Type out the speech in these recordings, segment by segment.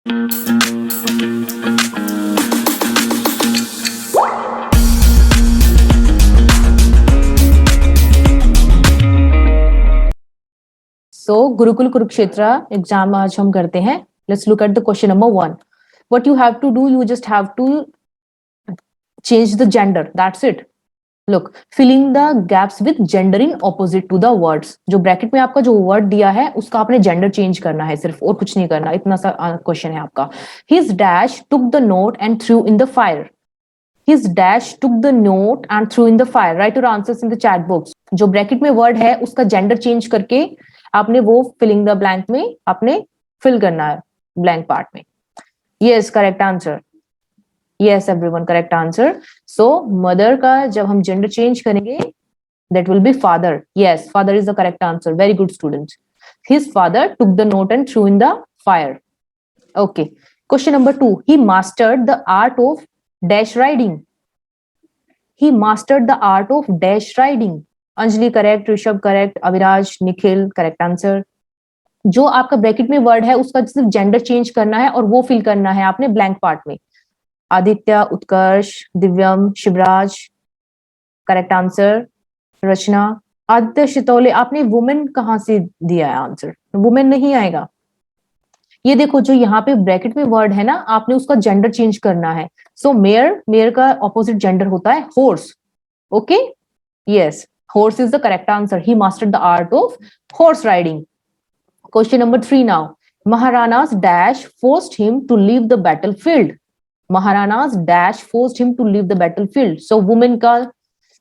So Gurukul Kurukshetra exam आज हम करते हैं. Let's look at the question number 1. What you have to do, you just have to change the gender. That's it. Look, filling the gaps with gender in opposite to the words. जो bracket में आपका जो word दिया है उसका आपने gender change करना है सिर्फ, और कुछ नहीं करना. इतना सा क्वेश्चन है आपका. His dash took the note and threw in the fire. His dash took the note and threw in the fire. Write your answers in the chat box. जो ब्रैकेट में वर्ड है उसका जेंडर चेंज करके आपने वो filling the blank में आपने fill करना है, ब्लैंक पार्ट में. Yes, correct answer. Yes everyone, correct answer. So mother का जब हम जेंडर चेंज करेंगे that will be father. Yes, father is the correct answer. Very good student. His father took the note and threw in the fire. Okay. Question number 2. He mastered the art of dash riding. He mastered the art of dash riding. Anjali correct, Rishabh correct, Aviraj, Nikhil correct answer. जो आपका bracket में word है उसका सिर्फ gender change करना है और वो फिल करना है आपने ब्लैंक पार्ट में. आदित्य, उत्कर्ष, दिव्यम, शिवराज करेक्ट आंसर. रचना, आदित्य शितौले, आपने वुमेन कहां से दिया है आंसर? वुमेन नहीं आएगा. ये देखो जो यहाँ पे ब्रैकेट में वर्ड है ना, आपने उसका जेंडर चेंज करना है. सो मेयर, मेयर का ऑपोजिट जेंडर होता है horse. Okay, yes, horse is the correct answer. He mastered the art of horse riding. Question number 3 now. Maharana's dash forced him to leave the battlefield. Maharana's dash forced him to leave the battlefield. So woman का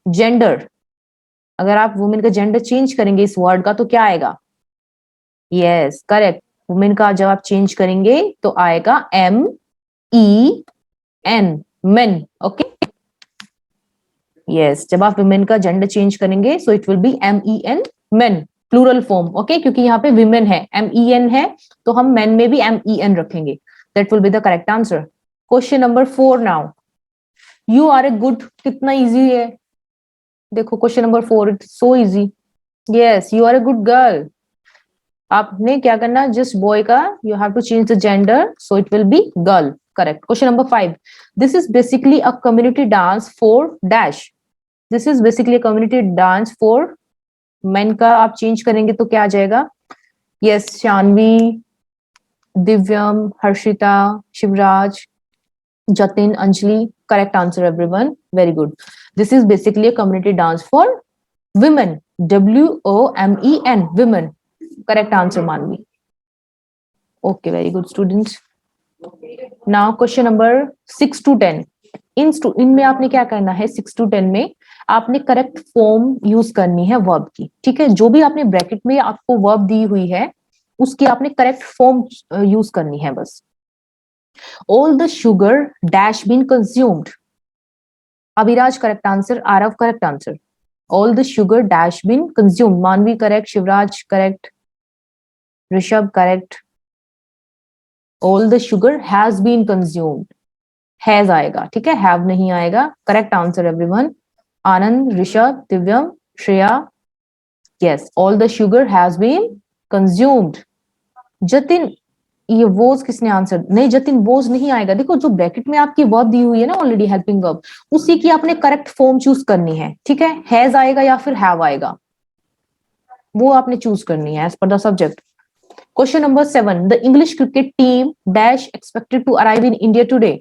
gender, अगर आप woman का gender change करेंगे इस word का तो क्या आएगा? Yes, correct. woman का जब आप change करेंगे तो आएगा MEN, men. Okay. यस, जब आप विमेन का जेंडर चेंज करेंगे so it will be MEN, men, plural form. Okay, क्योंकि यहाँ पे विमेन है, MEN है, तो हम मेन में भी MEN रखेंगे. That will be the correct answer. Question number 4 now. You are a good, कितना इजी है देखो. Question number 4, it's so easy. Yes, you are a good girl. आपने क्या करना, जस्ट बॉय का you have to change the gender so it will be girl. Correct. Question number 5. This is basically a community dance for dash. This is basically community dance for main का आप change करेंगे तो क्या आ जाएगा? Yes, Shanvi, Divyam, Harshita, Shivraj, Jatin, Anjali correct answer everyone. Very good. This is basically community dance for women. WOMEN, women. Correct answer Manvi. Okay, very good students. Now question number 6 to 10. इनमें आपने क्या करना है? 6 to 10 में आपने करेक्ट फॉर्म यूज करनी है वर्ब की. ठीक है, जो भी आपने ब्रैकेट में आपको वर्ब दी हुई है उसकी आपने करेक्ट फॉर्म यूज करनी है बस. All the sugar dash been consumed. Aviraj correct answer. Aarav correct answer. All the sugar dash been consumed. Manvi correct. Shivraj correct. Rishabh correct. All the sugar has been consumed. Has आएगा, ठीक है, हैव नहीं आएगा. Correct answer everyone. Anand, Rishabh, Divyam, Shreya. Yes, all the sugar has been consumed. Jatin, ये was किसने answer? नहीं, Jatin was नहीं आएगा. देखो जो ब्रैकेट में आपकी वर्ब दी हुई है ना ऑलरेडी, हेल्पिंग वर्ब, उसी की आपने करेक्ट फॉर्म चूज करनी है. ठीक है, हैज आएगा या फिर हैव आएगा, वो आपने चूज करनी है as per the subject. Question number 7. The English cricket team dash expected to arrive in India today.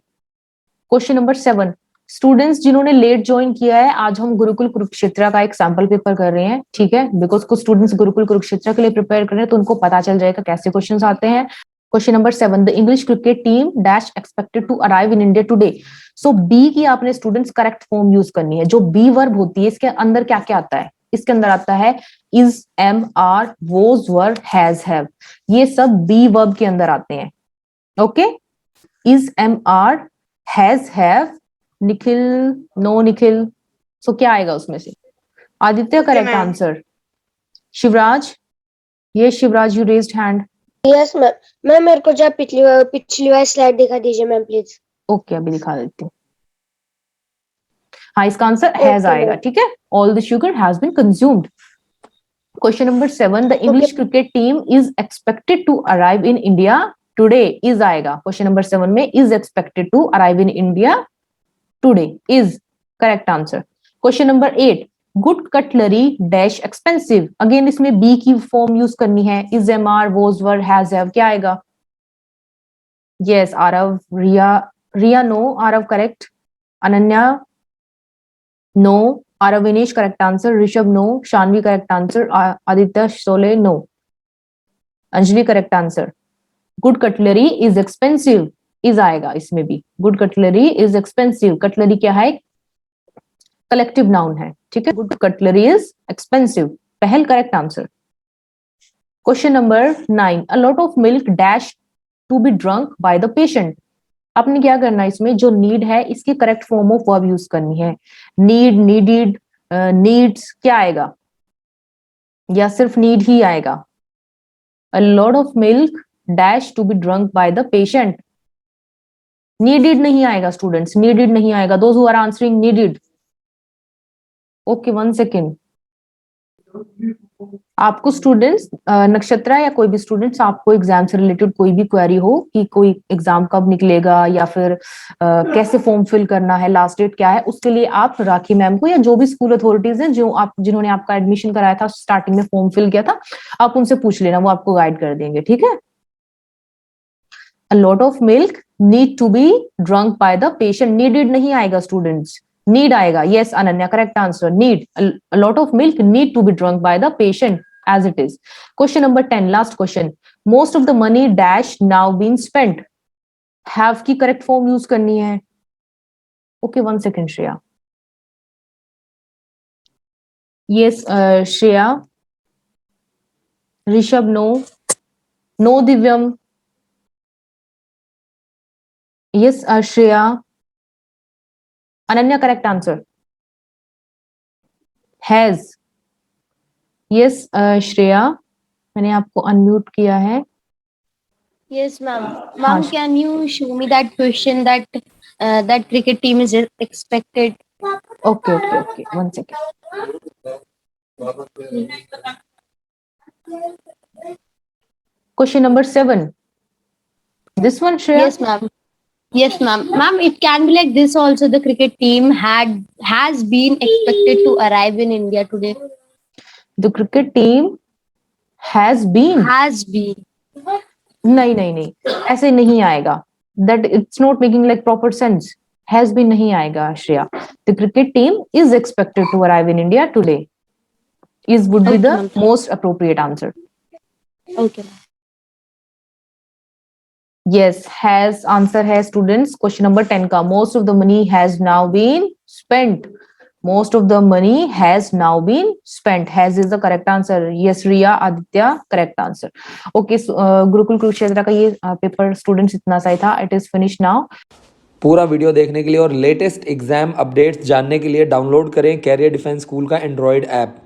Question number 7. Students जिन्होंने लेट ज्वाइन किया है, आज हम गुरुकुल कुरुक्षेत्र का एक सैंपल पेपर कर रहे हैं. ठीक है, बिकॉज कुछ स्टूडेंट्स गुरुकुल कुरुक्षेत्र के लिए प्रिपेयर कर रहे हैं तो उनको पता चल जाएगा कैसे क्वेश्चंस आते हैं. Question number 7. The English cricket team dash expected to arrive in India today. So be की आपने स्टूडेंट्स करेक्ट फॉर्म यूज करनी है. जो बी वर्ब होती है इसके अंदर क्या क्या आता है? इसके अंदर आता है is, am, are, was, were, has, have. ये सब बी वर्ब के अंदर आते हैं. Okay, is, am, are, has, have. Nikhil, no Nikhil. So क्या आएगा उसमें से? Aditya correct answer. शिवराज, ये Shivraj you raised hand. Yes ma'am, मेरे को जब पिछली वाली स्लाइड दिखा दीजिए मैम प्लीज. ओके, अभी दिखा देती हूँ. हाँ, इसका आंसर हैज आएगा. ठीक है, all the sugar has been consumed. Question number 7. The English cricket team is expected to arrive in India today is आएगा क्वेश्चन नंबर 7 में, is expected to arrive in India today, is correct answer. Question number 8, good cutlery dash expensive, again इसमें be की form use करनी है, is, am, are, was, were, has, have, क्या आएगा? Yes Aarav, Riya no, Aarav correct, Ananya no, Aarav Vinesh correct answer, Rishabh no, Shanvi correct answer, Aditya सोले no, Anjali correct answer. Good cutlery is expensive, is आएगा इसमें भी, good cutlery is expensive, cutlery क्या है? कलेक्टिव नाउन है, ठीक है। Good cutlery is expensive, Pahal correct answer. Question number 9, a lot of milk dash to be drunk by the patient, आपने क्या करना है इसमें, जो नीड है इसकी correct form of verb use करनी है, नीड, नीडिड, नीड्स, क्या आएगा? या सिर्फ नीड ही आएगा? A lot of milk dash to be drunk by the patient, needed नहीं आएगा स्टूडेंट्स, नीडिड नहीं आएगा, those who are answering needed, okay 1 second. आपको स्टूडेंट्स, नक्षत्रा या कोई भी स्टूडेंट्स, आपको एग्जाम से रिलेटेड कोई भी क्वेरी हो कि कोई एग्जाम कब निकलेगा या फिर कैसे फॉर्म फिल करना है, लास्ट डेट क्या है, उसके लिए आप राखी मैम को या जो भी स्कूल अथॉरिटीज हैं जिन्होंने आपका एडमिशन कराया था, स्टार्टिंग में फॉर्म फिल किया था, आप उनसे पूछ लेना, वो आपको गाइड कर देंगे, ठीक है। A lot of milk need to be drunk by the patient, needed नहीं आएगा स्टूडेंट्स, नीड आएगा, yes Ananya correct answer, need, a lot of milk need to be drunk by the patient as it is. Question number 10, last question, most of the money dash now been spent, have की correct form use करनी है, okay 1 second Shreya, yes Shreya, Rishabh no, no Divyam, yes Shreya, Ananya correct answer, has, yes Shreya, मैंने आपको unmute किया है। Yes, ma'am. Ma'am, can you show me that question that that cricket team is expected? Okay okay okay 1 second. Question number 7, this one Shreya? Yes, ma'am. Yes, ma'am. Ma'am, it can be like this also. The cricket team has been expected to arrive in India today. The cricket team has been, नहीं नहीं नहीं, ऐसे नहीं आएगा, that it's not making like proper sense, has been नहीं आएगा Shreya. The cricket team is expected to arrive in India today, is would be the most appropriate answer. Okay. Yes, has answer है students, question number 10 का, most of the money has now been spent, most of the money has now been spent, has is the correct answer, yes Riya, Aditya correct answer. Okay, Gurukul Kurukshetra का ये paper students इतना सा ही था, it is finished now. पूरा video देखने के लिए और लेटेस्ट एग्जाम अपडेट्स जानने के लिए डाउनलोड करें कैरियर डिफेंस स्कूल का एंड्रॉयड ऐप।